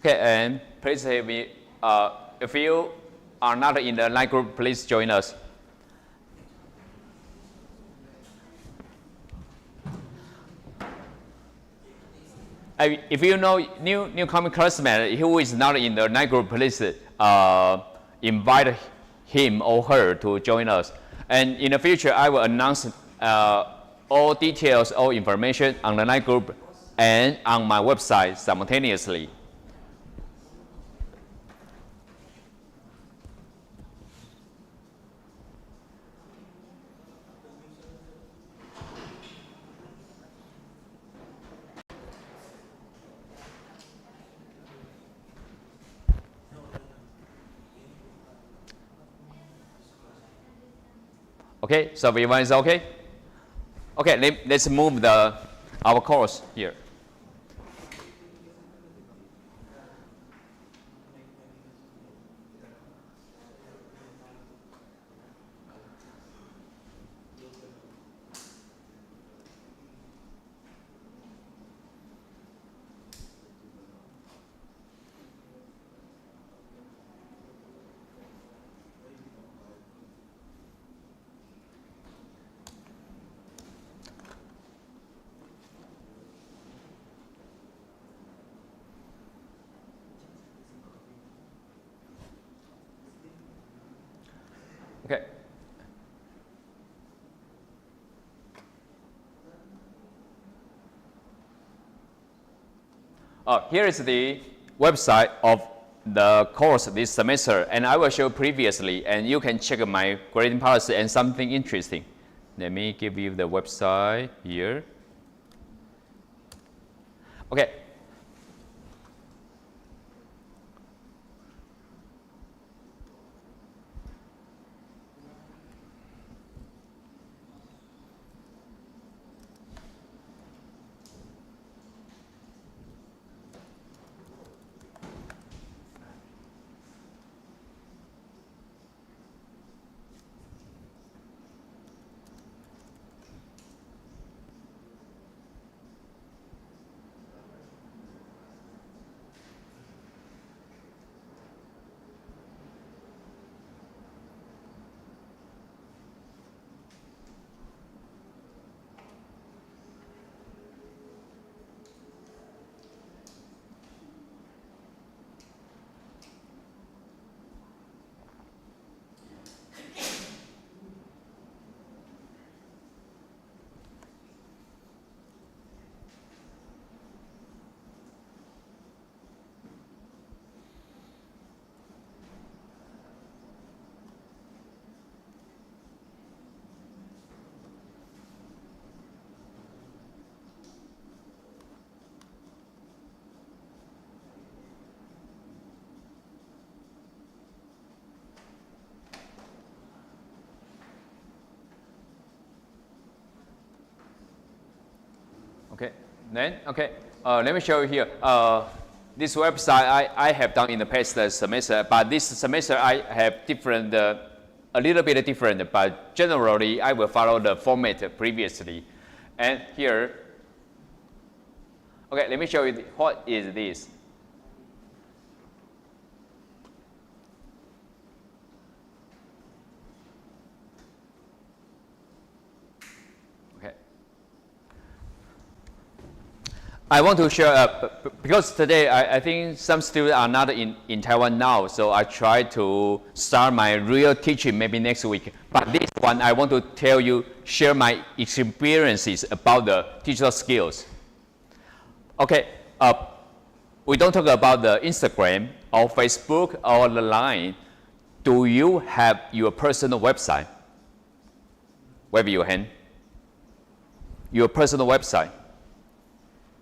Okay, and please help me. If you are not in the line group, please join us. If you know newcomer classmate who is not in the line group, please invite him or her to join us. And in the future, I will announce all details, all information on the line group and on my website simultaneously. Okay, so everyone is okay? Okay, let's move our course here. Okay. Here is the website of the course this semester, and I will show previously, and you can check my grading policy and something interesting. Let me give you the website here. Okay. Okay, then, okay, let me show you here. This website I have done in the past semester, but this semester I have different, a little bit different, but generally I will follow the format previously. And here, okay, let me show you what is this. I want to share, because today I think some students are not in Taiwan now, so I try to start my real teaching maybe next week. But this one, I want to tell you, share my experiences about the digital skills. Okay, we don't talk about the Instagram or Facebook or the Line. Do you have your personal website? Wave your hand. Your personal website.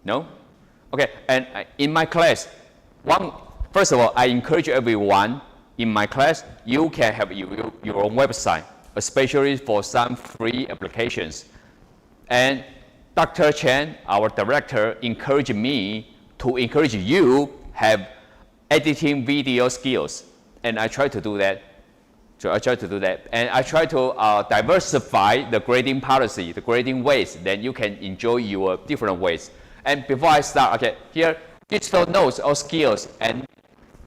No? Okay, and in my class, first of all, I encourage everyone in my class, you can have your own website, especially for some free applications. And Dr. Chen, our director, encouraged me to encourage you have editing video skills. And I try to do that. And I try to diversify the grading policy, the grading ways, then you can enjoy your different ways. And before I start, okay, here digital notes or skills and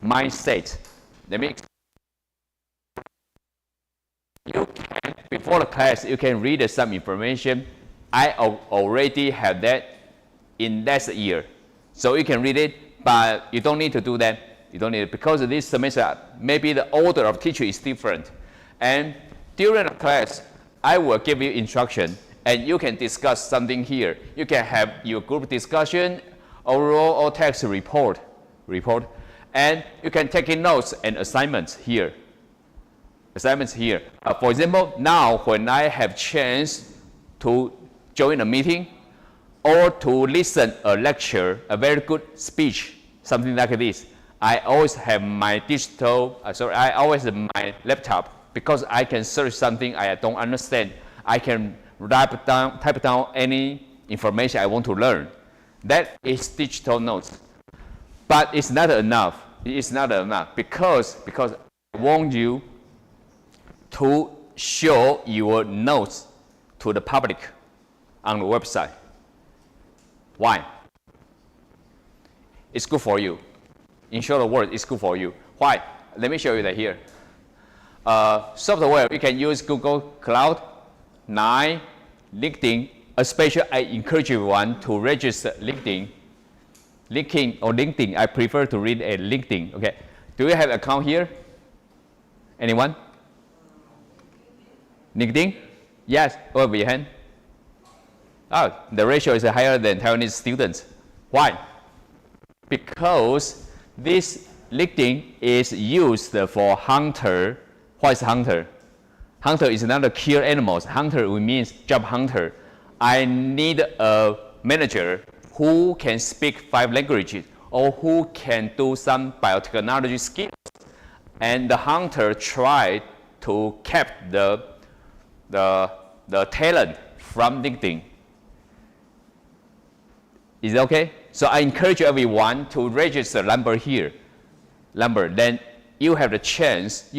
mindset. Let me explain. Before the class, you can read some information. I already have that in last year. So you can read it, but you don't need to do that. You don't need it because this semester, maybe the order of teaching is different. And during the class, I will give you instruction and you can discuss something here. You can have your group discussion, oral or text report. And you can take in notes and assignments here. For example, now when I have chance to join a meeting or to listen a lecture, a very good speech, something like this, I always have my I always have my laptop because I can search something I don't understand. I can type down any information I want to learn. That is digital notes. But it's not enough. It's not enough because I want you to show your notes to the public on the website. Why? It's good for you. In short words, it's good for you. Why? Let me show you that here. Software, you can use Google Cloud, 9, LinkedIn. Especially, I encourage everyone to register LinkedIn. LinkedIn, I prefer to read a LinkedIn. Okay. Do you have an account here? Anyone? LinkedIn? Yes, over your hand. Oh, the ratio is higher than Taiwanese students. Why? Because this LinkedIn is used for hunter. What is hunter? Hunter is not a kill animals. Hunter means job hunter. I need a manager who can speak 5 languages or who can do some biotechnology skills. And the hunter tried to keep the talent from LinkedIn. Is it okay? So I encourage everyone to register number here. Then you have the chance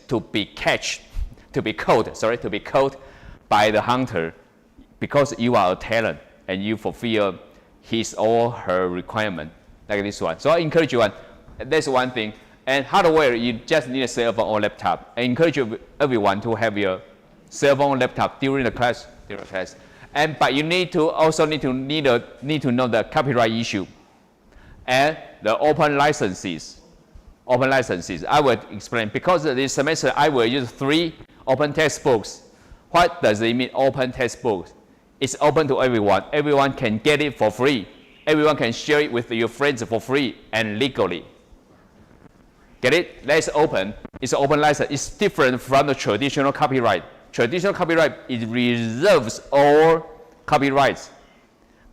to be caught by the hunter because you are a talent and you fulfill his or her requirement like this one. So I encourage you that's one thing. And hardware, you just need a cell phone or laptop. I encourage everyone to have your cell phone, laptop during the class. But you need to know the copyright issue and the open licenses. I will explain because this semester I will use 3 open textbooks. What does it mean, open textbooks? It's open to everyone. Everyone can get it for free. Everyone can share it with your friends for free and legally. Get it? That's open. It's an open license. It's different from the traditional copyright. Traditional copyright, it reserves all copyrights.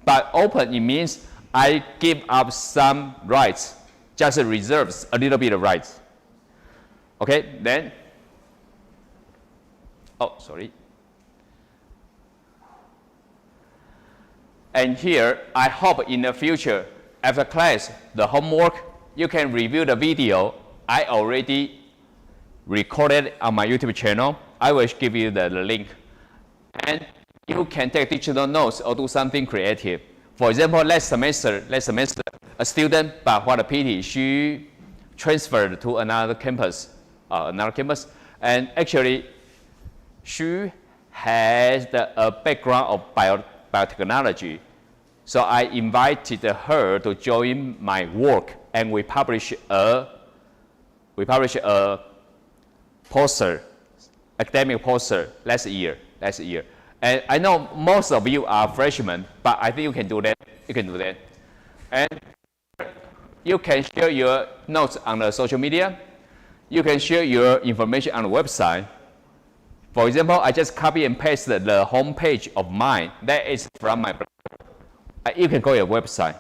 But open, it means I give up some rights, just reserves a little bit of rights. Okay, then, And here, I hope in the future, after class, the homework, you can review the video I already recorded on my YouTube channel. I will give you the link. And you can take digital notes or do something creative. For example, last semester, a student, but what a pity, she transferred to another campus. And actually, she has a background of biotechnology. So I invited her to join my work, and we published a poster, academic poster last year. And I know most of you are freshmen, but I think you can do that. And you can share your notes on the social media. You can share your information on the website. For example, I just copy and paste the home page of mine. That is from my blog. You can go to your website.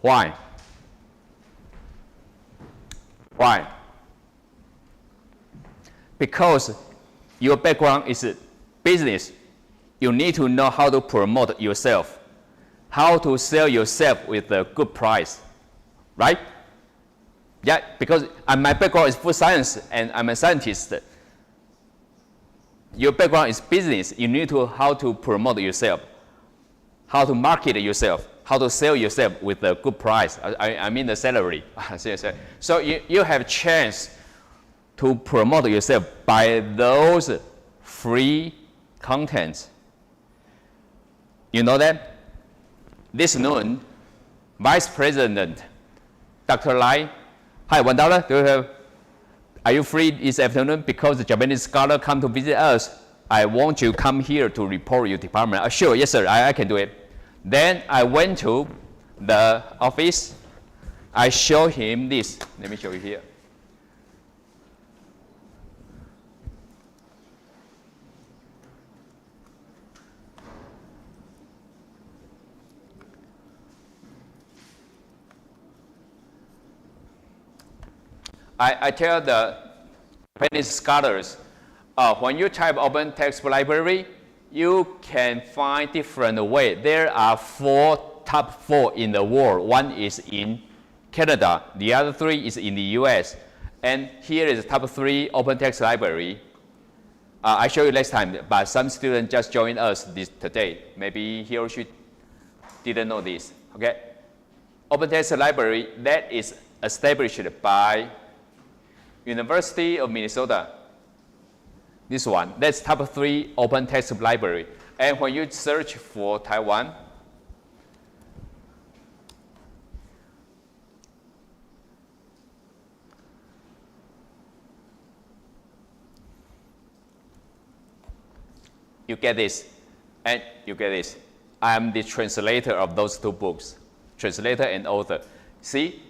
Why? Because your background is business. You need to know how to promote yourself, how to sell yourself with a good price, right? Yeah, because my background is food science and I'm a scientist. Your background is business. You need to how to promote yourself, how to market yourself. how to sell yourself with a good price. I mean the salary. So you have a chance to promote yourself by those free contents. You know that? This noon, Vice President Dr. Lai, hi, $1. Are you free this afternoon? Because the Japanese scholar come to visit us. I want you to come here to report your department. Sure, yes, sir, I can do it. Then I went to the office. I showed him this. Let me show you here. I tell the Japanese scholars, when you type open text library, you can find different ways. There are top four in the world. One is in Canada, the other three is in the US. And here is the top 3 open text library. I show you next time, but some student just joined us today. Maybe he or she didn't know this. Okay, open text library that is established by University of Minnesota. This one, that's top 3 open text library. And when you search for Taiwan, you get this, and you get this. I am the translator of those 2 books, translator and author. See,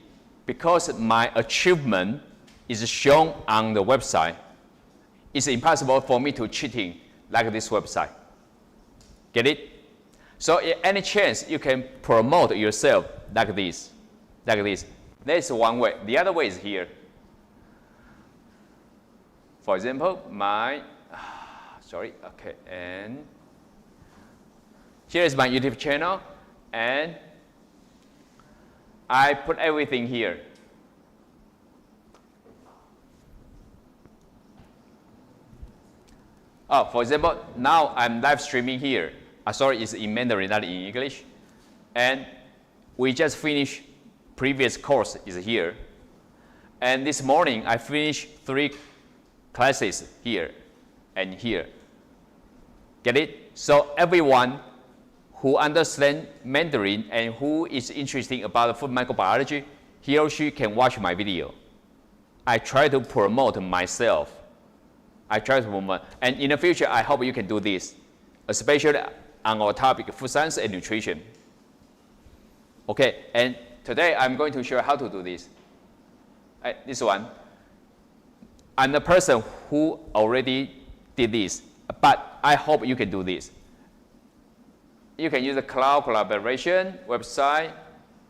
because my achievement is shown on the website, it's impossible for me to cheating like this website. Get it? So any chance you can promote yourself like this, like this. That's one way. The other way is here. For example, and here is my YouTube channel, and I put everything here. For example, now I'm live streaming here. Sorry, it's in Mandarin, not in English. And we just finished previous course is here. And this morning, I finished 3 classes here and here. Get it? So everyone who understands Mandarin and who is interested about food microbiology, he or she can watch my video. I try to promote myself. I try to promote, and in the future, I hope you can do this, especially on our topic, food science and nutrition. Okay, and today I'm going to show you how to do this. This one, I'm the person who already did this, but I hope you can do this. You can use the cloud collaboration website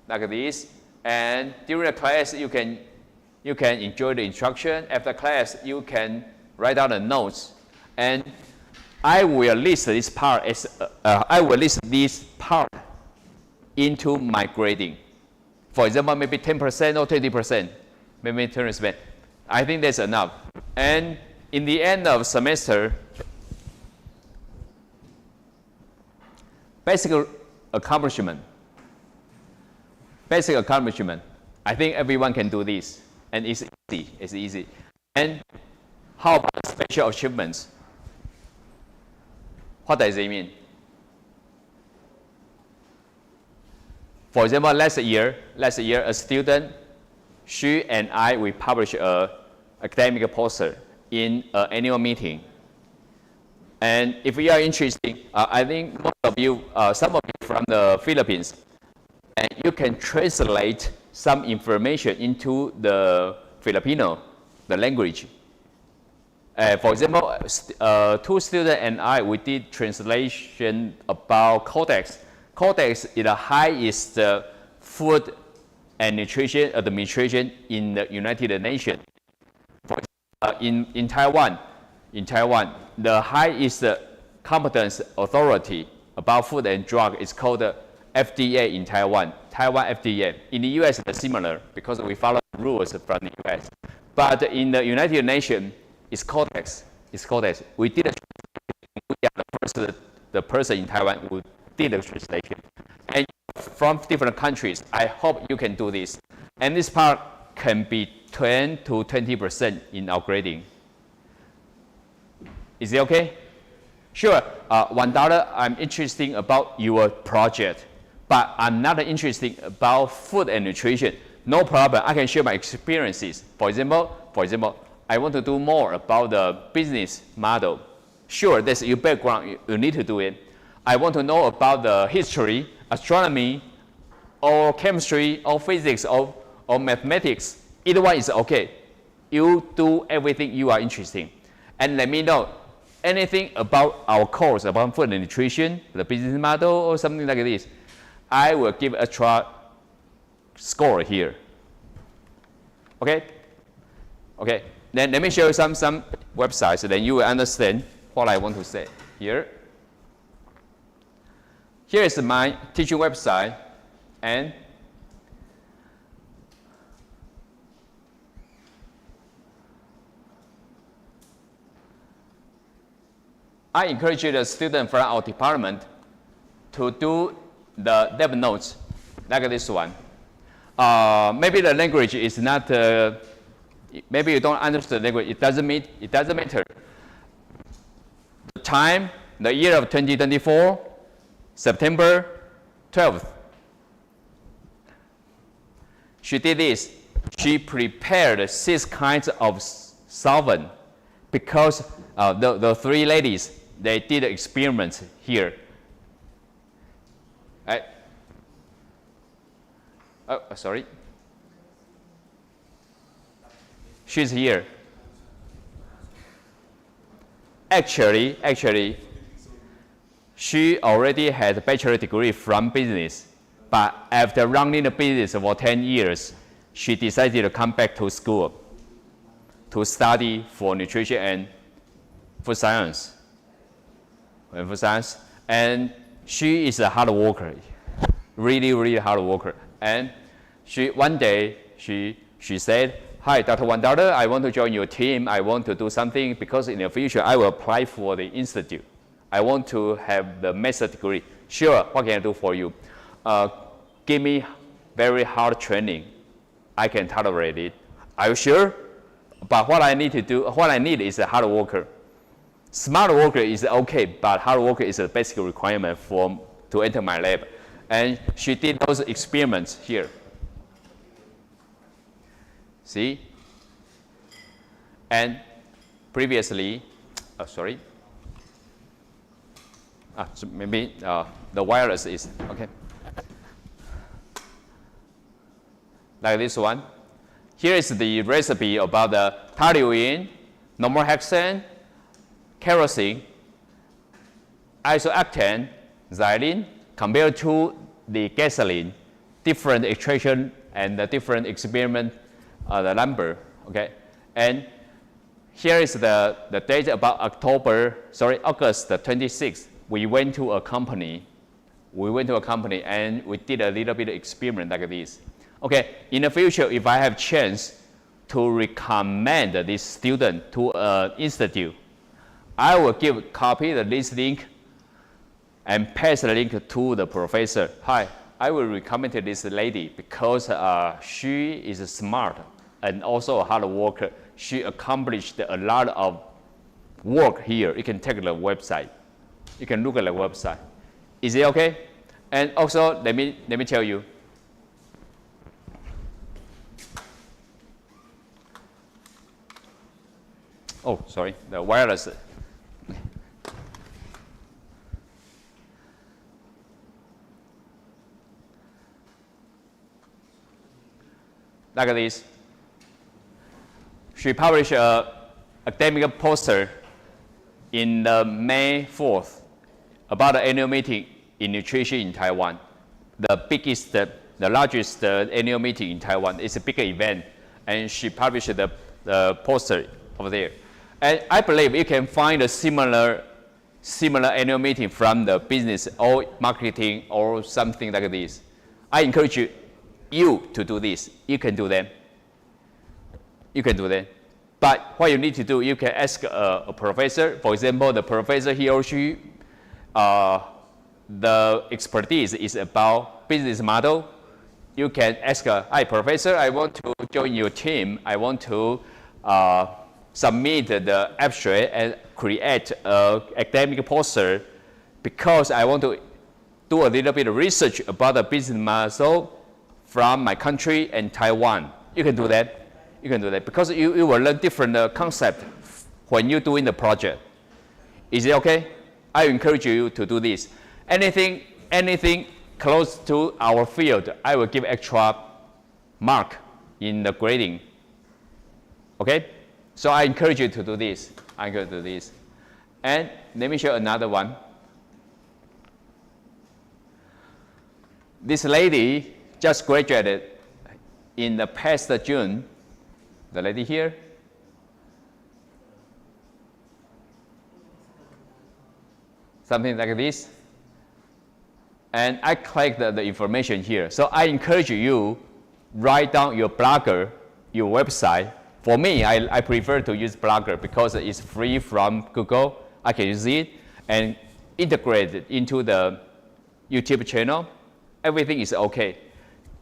like this, and during the class, you can enjoy the instruction. After class, you can write down the notes, and I will list this part as into my grading. For example, maybe 10% or 20%, maybe 10%. I think that's enough. And in the end of semester, basic accomplishment. I think everyone can do this, and it's easy. It's easy. And how about special achievements? What does it mean? For example, last year, a student, she and I, we published an academic poster in an annual meeting. And if you are interested, I think most of you, some of you from the Philippines, and you can translate some information into the Filipino, the language. For example, 2 students and I, we did translation about Codex. Codex is the highest food and nutrition administration in the United Nations. For example, in Taiwan, the highest competence authority about food and drug is called FDA in Taiwan FDA. In the US, it's similar because we follow the rules from the US. But in the United Nations, it's Codex. We did a translation. We are the person in Taiwan who did the translation. And from different countries. I hope you can do this. And this part can be 10 to 20% in our grading. Is it okay? Sure, $1 I'm interested about your project, but I'm not interested about food and nutrition. No problem, I can share my experiences. For example, I want to do more about the business model. Sure, that's your background, you need to do it. I want to know about the history, astronomy, or chemistry, or physics, or mathematics. Either one is okay. You do everything you are interested in. And let me know anything about our course, about food and nutrition, the business model, or something like this. I will give extra score here. Okay? Okay. Then let me show you some websites, then you will understand what I want to say here. Here is my teaching website, and I encourage the student from our department to do the dev notes like this one. Maybe the language is not, maybe you don't understand the language, it doesn't matter. The time, the year of 2024, September 12th. She did this. She prepared 6 kinds of solvent because the 3 ladies, they did experiments here. Right? Oh, sorry. She's here. Actually, she already had a bachelor degree from business, but after running the business for 10 years, she decided to come back to school to study for nutrition and food science. And she is a hard worker, really hard worker. And one day she said, "Hi, Dr. $1, I want to join your team. I want to do something because in the future I will apply for the institute. I want to have the master's degree. Sure, what can I do for you? Give me very hard training. I can tolerate it. Are you sure? But what I need is a hard worker. Smart worker is okay, but hard worker is a basic requirement to enter my lab." And she did those experiments here. See? And previously, sorry. So maybe the wireless is, okay. Like this one. Here is the recipe about the toluene, normal hexane, kerosene, isooctane, xylene, compared to the gasoline, different extraction and the different experiment, the number, okay? And here is the date about August the 26th. We went to a company and we did a little bit of experiment like this. Okay, in the future, if I have chance to recommend this student to an institute, I will copy this link and paste the link to the professor. Hi, I will recommend this lady because she is smart and also a hard worker. She accomplished a lot of work here. You can take the website. You can look at the website. Is it okay? And also, let me tell you. Oh, sorry, the wireless. Like this. She published an academic poster in May 4th about the annual meeting in nutrition in Taiwan. The largest annual meeting in Taiwan. It's a big event, and she published the poster over there. And I believe you can find a similar annual meeting from the business or marketing or something like this. I encourage you to do this. You can do them. But what you need to do, you can ask a professor. For example, the professor, he or she, the expertise is about business model, you can ask, hi, professor, I want to join your team. I want to submit the abstract and create an academic poster because I want to do a little bit of research about the business model from my country and Taiwan. You can do that. You can do that because you will learn different concept when you're doing the project. Is it okay? I encourage you to do this. Anything close to our field, I will give extra mark in the grading. Okay? So I encourage you to do this. I encourage you to do this. And let me show another one. This lady just graduated in the past June. The lady here. Something like this. And I collect the information here. So I encourage you write down your Blogger, your website. For me, I prefer to use Blogger because it's free from Google. I can use it and integrate it into the YouTube channel. Everything is okay.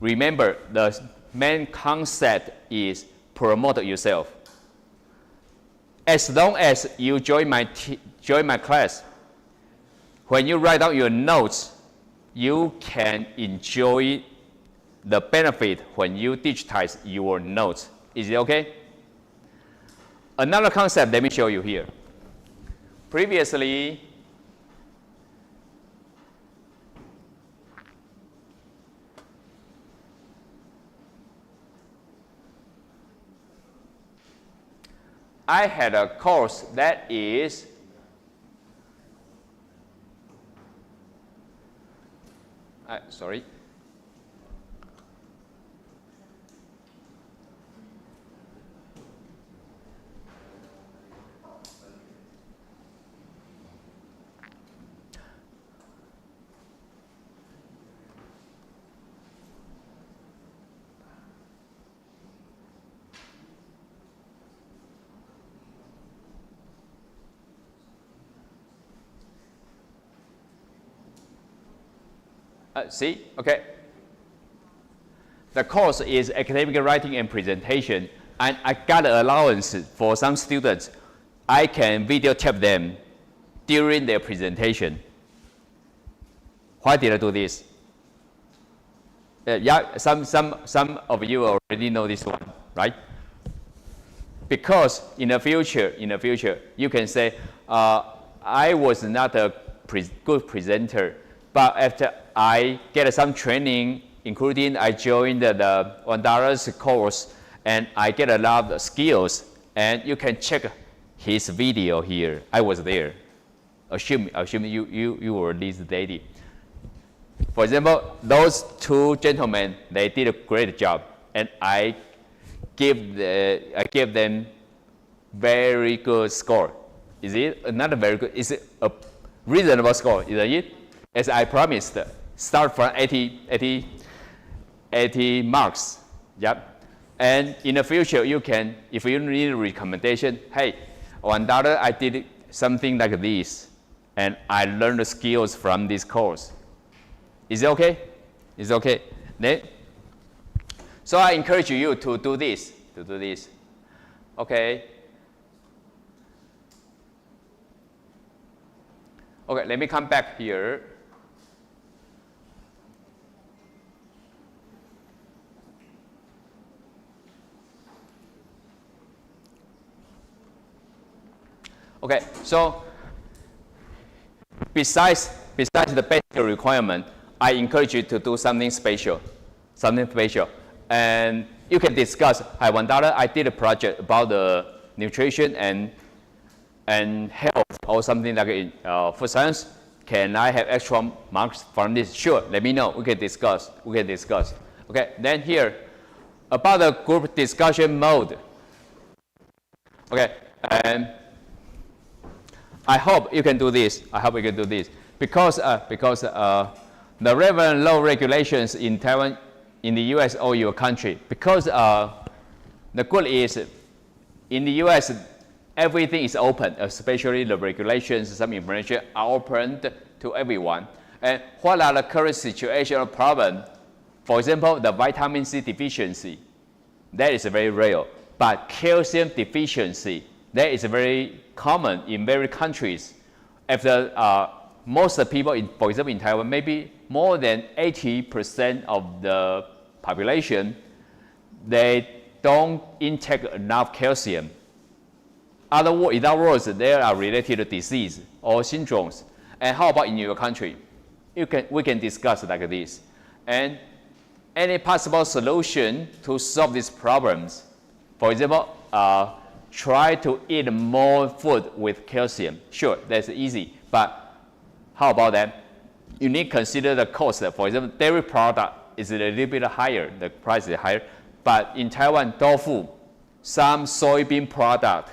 Remember, the main concept is promote yourself. As long as you join my class, when you write down your notes, you can enjoy the benefit when you digitize your notes. Is it okay? Another concept, let me show you here. Previously, I had a course that is sorry. See, okay. The course is academic writing and presentation, and I got an allowance for some students. I can videotape them during their presentation. Why did I do this? Yeah, some of you already know this one, right? Because in the future, you can say, I was not a good presenter, but after I get some training, including I joined the $1 course, and I get a lot of skills, and you can check his video here. I was there. Assume you were this lady. For example, those two gentlemen, they did a great job, and I gave them very good score. Is it not a very good? Is it a reasonable score? Isn't it? As I promised, start from 80 marks. Yep. And in the future, you can, if you need a recommendation, hey, $1, I did something like this, and I learned the skills from this course. Is it okay? Is it okay? Then, so I encourage you to do this. Okay. Okay, let me come back here. Okay, so besides the basic requirement, I encourage you to do something special. And you can discuss, hi, $1, I did a project about the nutrition and health or something like in food science. Can I have extra marks from this? Sure, let me know. We can discuss. Okay, then here, about the group discussion mode. Okay, and I hope you can do this. Because the relevant law regulations in Taiwan, in the US or your country, because the good is in the US, everything is open, especially the regulations, some information are opened to everyone. And what are the current situation or problem? For example, the vitamin C deficiency, that is very rare. But calcium deficiency, that is very common in various countries. After most of the people, for example, in Taiwan, maybe more than 80% of the population, they don't intake enough calcium. In other words, they are related to disease or syndromes. And how about in your country? We can discuss like this. And any possible solution to solve these problems. For example, try to eat more food with calcium. Sure, that's easy. But how about that? You need to consider the cost. For example, dairy product is a little bit higher. The price is higher. But in Taiwan, tofu, some soybean product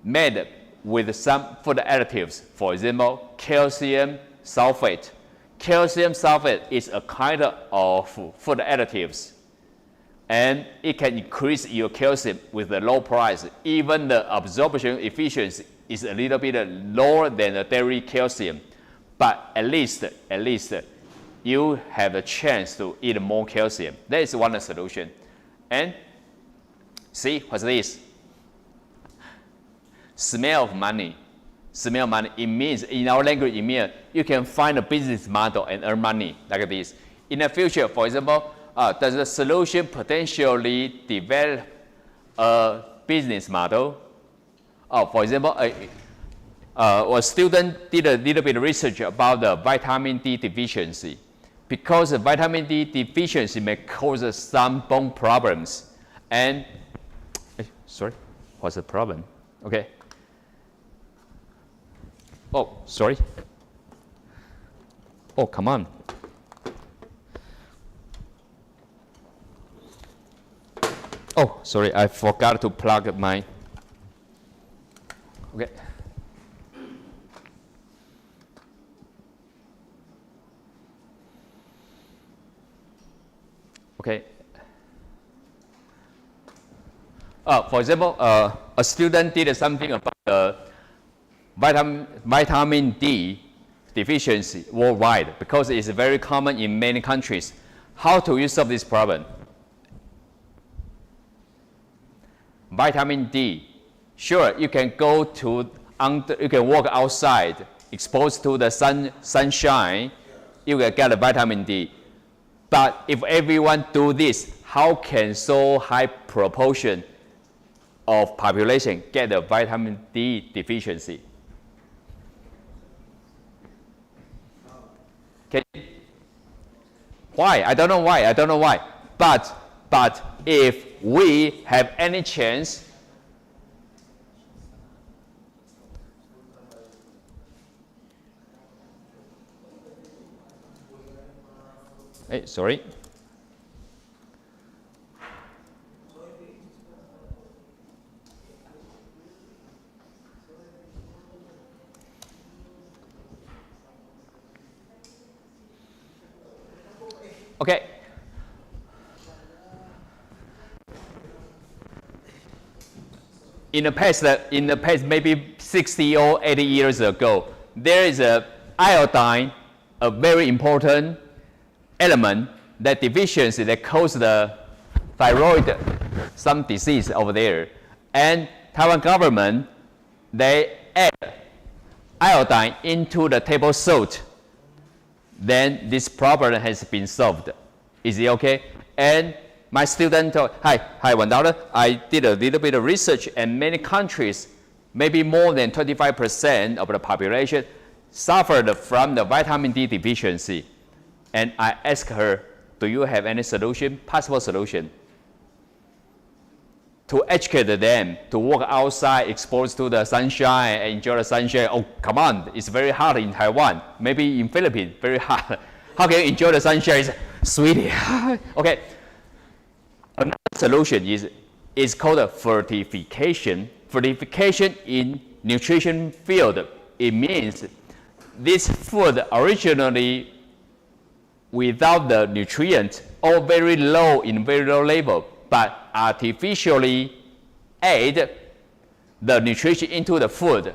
made with some food additives. For example, calcium sulfate. Calcium sulfate is a kind of food additives. And it can increase your calcium with a low price. Even the absorption efficiency is a little bit lower than the dairy calcium. But at least you have a chance to eat more calcium. That is one solution. And see, what's this? Smell of money. Smell of money. It means, in our language, it means you can find a business model and earn money like this. In the future, for example, does the solution potentially develop a business model? For example, a student did a little bit of research about the vitamin D deficiency. Because the vitamin D deficiency may cause some bone problems. And, sorry, what's the problem? Okay. Oh, sorry. Oh, come on. Oh, sorry, I forgot to plug my, okay. Okay. For example, a student did something about the vitamin D deficiency worldwide because it is very common in many countries. How do you solve this problem? Vitamin D. Sure, you can go to you can walk outside, exposed to the sunshine, you can get a vitamin D. But if everyone do this, how can so high proportion of population get the vitamin D deficiency? Okay. Why? I don't know why. I don't know why. But if we have any chance, hey, sorry. Okay. In the past, maybe 60 or 80 years ago, there is a iodine, a very important element that deficiency that caused the thyroid, some disease over there. And Taiwan government, they add iodine into the table salt. Then this problem has been solved. Is it okay? And my student told, hi, $1. I did a little bit of research, and many countries, maybe more than 25% of the population, suffered from the vitamin D deficiency. And I asked her, do you have any solution, possible solution? To educate them, to walk outside, exposed to the sunshine, and enjoy the sunshine. Oh, come on, it's very hot in Taiwan. Maybe in Philippines, very hot. How can you enjoy the sunshine? Sweetie. Okay. Another solution is called a fortification. Fortification in nutrition field. It means this food originally without the nutrient or very low level, but artificially add the nutrition into the food.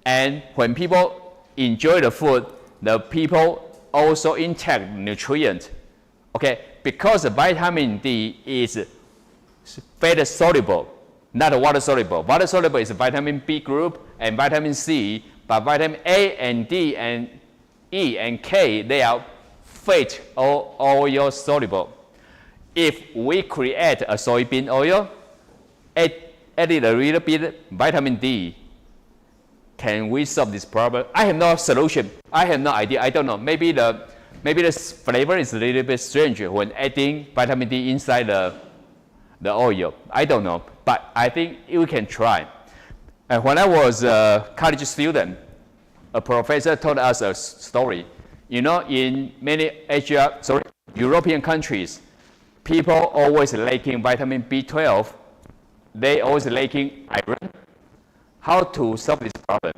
And when people enjoy the food, the people also intake nutrient. Okay, because vitamin D is fat soluble, not water soluble. Water soluble is vitamin B group and vitamin C, but vitamin A and D and E and K, they are fat or oil soluble. If we create a soybean oil, added a little bit vitamin D, can we solve this problem? I have no solution. I have no idea. I don't know. Maybe the flavor is a little bit strange when adding vitamin D inside the oil. I don't know, but I think we can try. And when I was a college student, a professor told us a story. You know, in many European countries, people always lacking vitamin B12. They always lacking iron. How to solve this problem?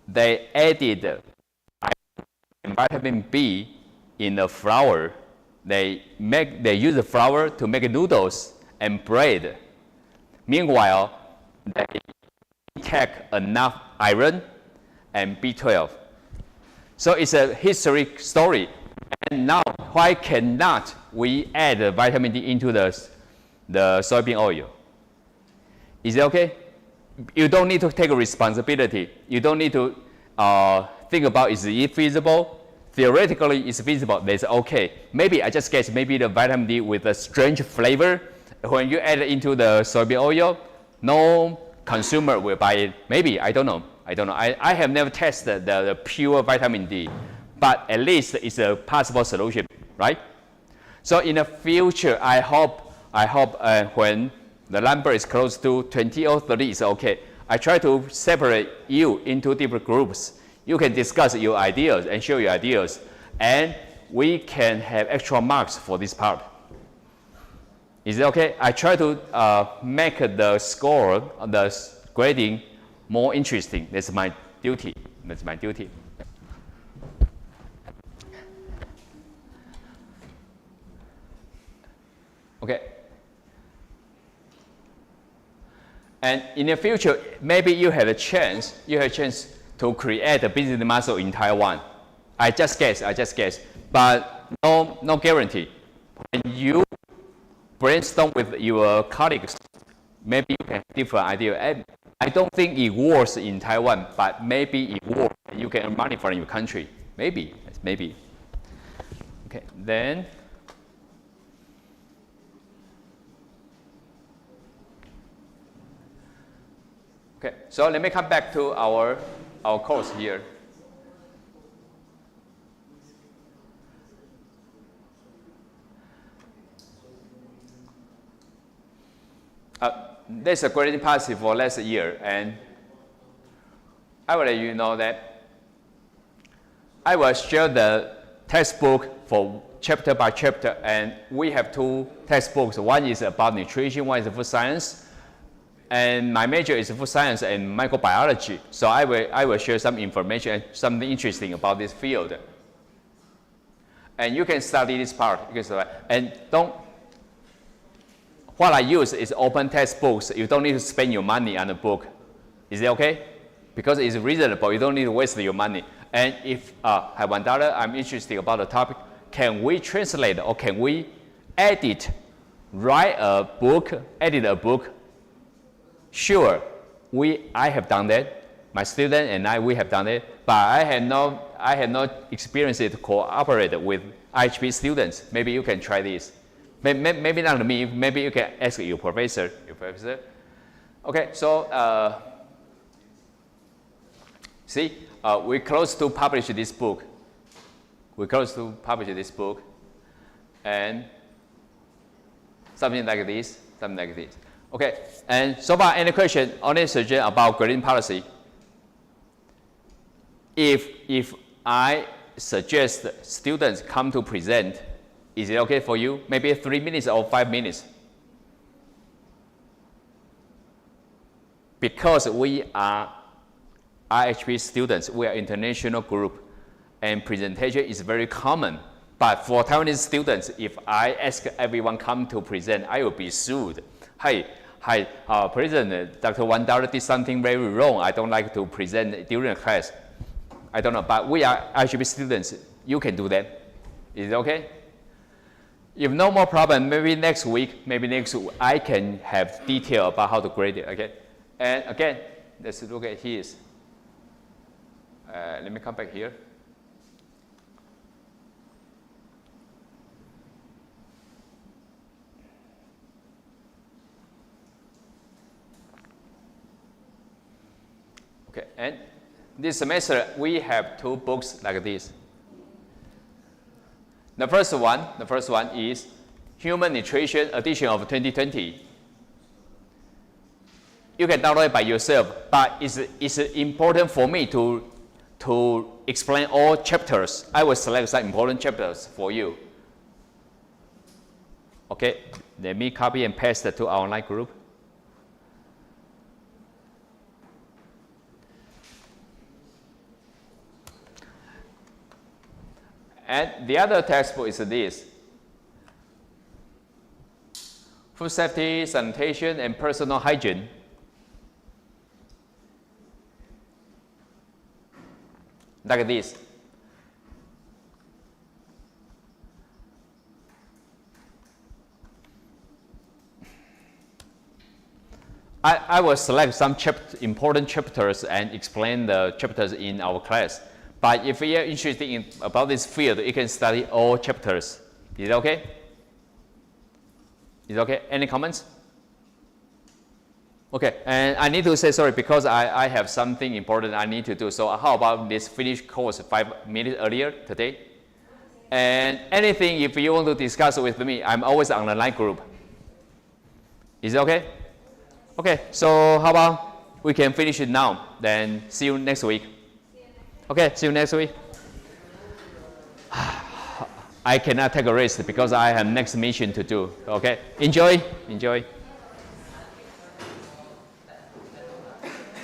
They added vitamin B in the flour. They use the flour to make noodles and bread. Meanwhile, they take enough iron and B12. So it's a historic story. And now, why cannot we add vitamin D into the soybean oil? Is it okay? You don't need to take a responsibility. You don't need to think about is it feasible. Theoretically, it's feasible. That's okay. Maybe I just guess maybe the vitamin D with a strange flavor. When you add it into the soybean oil, no consumer will buy it. Maybe, I don't know. I have never tested the pure vitamin D, but at least it's a possible solution, right? So in the future, I hope when the number is close to 20 or 30, it's okay. I try to separate you into different groups. You can discuss your ideas and share your ideas, and we can have extra marks for this part. Is it okay? I try to make the score, the grading, more interesting. That's my duty. That's my duty. Okay. And in the future, maybe you have a chance to create a business muscle in Taiwan. I just guess, but no guarantee. When you brainstorm with your colleagues, maybe you can have different idea. I don't think it works in Taiwan, but maybe it works. You can earn money from your country. Maybe. Okay, then. Okay, so let me come back to our course here. There's a grading policy for last year, and I will let you know that I will share the textbook for chapter by chapter, and we have two textbooks. One is about nutrition, one is food science. And my major is food science and microbiology. So I will share some information and something interesting about this field. And you can study this part. And what I use is open textbooks. You don't need to spend your money on a book. Is it okay? Because it's reasonable. You don't need to waste your money. And if I have $1, I'm interested about the topic, can we translate or can we edit, write a book, edit a book? Sure, I have done that. My student and we have done it, but I had no experience to cooperate with IHP students. Maybe you can try this. Maybe not me. Maybe you can ask your professor. Okay, so see, we're close to publish this book. And something like this. Okay, and so far, any question, only suggestion about grading policy? If I suggest students come to present, is it okay for you? Maybe 3 minutes or 5 minutes? Because we are IHP students, we are international group, and presentation is very common. But for Taiwanese students, if I ask everyone come to present, I will be sued. Hey, hi, President, Dr. Wandar did something very wrong. I don't like to present during the class. I don't know, but we are IHB students. You can do that. Is it okay? If no more problem, maybe next week, I can have detail about how to grade it, okay? And again, let's look at his. Let me come back here. Okay, and this semester we have 2 books like this. The first one is Human Nutrition Edition of 2020. You can download it by yourself, but it's important for me to explain all chapters. I will select some important chapters for you. Okay, let me copy and paste it to our online group. And the other textbook is this. Food Safety, Sanitation, and Personal Hygiene. Like this. I will select some important chapters and explain the chapters in our class. But if you are interested about this field, you can study all chapters. Is it okay? Is it okay? Any comments? Okay, and I need to say sorry because I have something important I need to do. So how about this finish course 5 minutes earlier today? And anything if you want to discuss with me, I'm always on the line group. Is it okay? Okay, so how about we can finish it now, then see you next week. Okay, see you next week. I cannot take a risk because I have next mission to do. Okay, enjoy.